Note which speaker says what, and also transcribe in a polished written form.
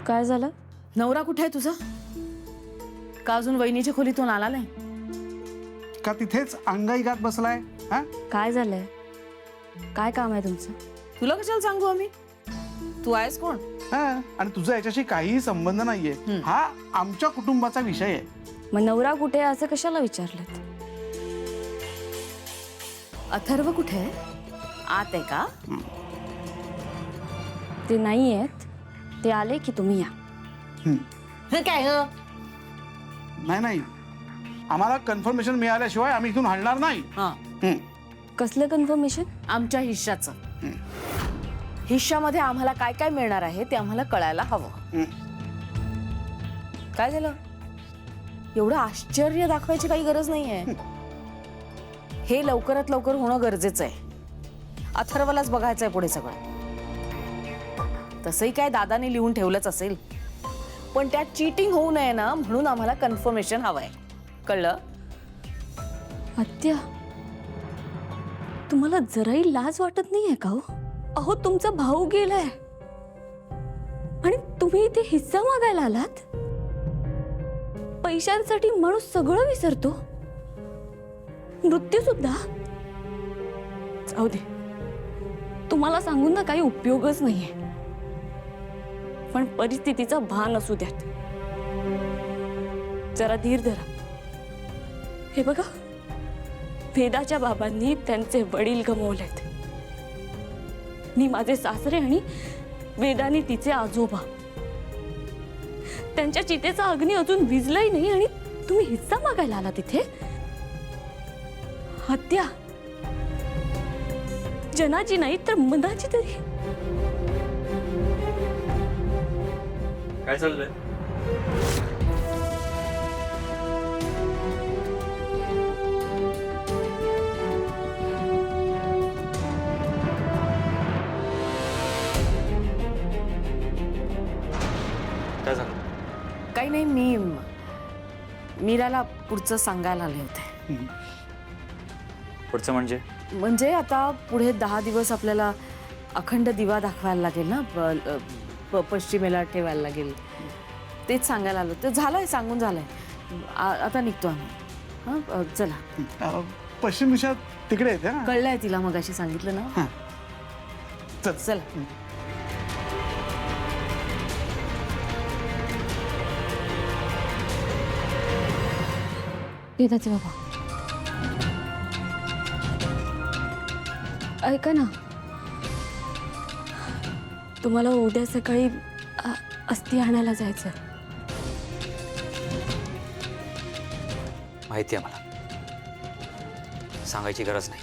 Speaker 1: काय झालं?
Speaker 2: नवरा कुठे आहे तुझा? का अजून वहिनीच्या खोलीतून आला नाही?
Speaker 3: का तिथेच अंगाई गात बसलाय? हा
Speaker 1: काय झालंय? काय काम आहे तुमचं?
Speaker 2: तुला कशाला सांगू आम्ही? तू आहेस कोण?
Speaker 3: हा, आणि तुझा याच्याशी काहीही संबंध नाहीये. हा आमच्या कुटुंबाचा विषय आहे.
Speaker 1: मग नवरा कुठे आहे असं कशाला विचारलं?
Speaker 2: अथर्व कुठे आहे? आत आहे का?
Speaker 1: ते नाही आहेत. ते आले की तुम्ही या.
Speaker 2: हे काय ग?
Speaker 3: नाही नाही, आम्हाला कन्फर्मेशन मिळाल्याशिवाय आम्ही इथून हलणार नाही.
Speaker 2: हा,
Speaker 1: कसलं कन्फर्मेशन?
Speaker 2: आमच्या हिश्श्याचं. हिश्श्यामध्ये आम्हाला काय काय मिळणार आहे ते आम्हाला कळायला हवं. काय झालं? एवढं आश्चर्य दाखवायची काही गरज नाहीये. हे लवकरात लवकर होणं गरजेचं आहे. अथर्वलाच बघायचंय पुढे सगळं. तसंही काय दादाने लिहून ठेवलंच असेल, पण त्यात चीटिंग होऊ नये ना, म्हणून आम्हाला कन्फर्मेशन हवंय. कळलं?
Speaker 1: आत्या, तुम्हाला जराही लाज वाटत नाहीये का हो? अहो, तुमचा भाऊ गेलाय आणि तुम्ही इथे हिस्सा मागायला आलात? पैशांसाठी माणूस सगळं विसरतो, मृत्यू सुद्धा. जाऊ दे, तुम्हाला सांगून ना काही उपयोगच नाहीये. पण परिस्थितीचा भान असू द्यात. जरा धीर धरा. हे बघा, वेदाच्या बाबांनी त्यांचे वडील गमावलेत. मी माझे सासरे आणि वेदाने तिचे आजोबा. त्यांच्या चितेचा अग्नी अजून विझलाही नाही आणि तुम्ही हिस्सा मागायला आला तिथे? हत्या जनाची नाही तर मनाची तरी.
Speaker 4: काय चाललंय? काय झालं?
Speaker 2: काही नाही, मी मीराला पुढचं सांगायला आले होते.
Speaker 4: पुढचं म्हणजे?
Speaker 2: म्हणजे आता पुढे 10 दिवस आपल्याला अखंड दिवा दाखवायला लागेल ना, पश्चिमेला ठेवायला लागेल. तेच सांगायला आलो. ते झालंय, सांगून झालंय. आता निघतो आम्ही. हां, चला.
Speaker 3: पश्चिम दिशा तिकडे येते ना.
Speaker 2: कळलंय तिला, मगाशी सांगितलं ना.
Speaker 3: हां. चल.
Speaker 2: चला.
Speaker 1: वेदाचे बाबा, ऐका ना, तुम्हाला उद्या सकाळी अस्थि आणायला जायचं.
Speaker 4: माहिती आहे मला, सांगायची गरज नाही.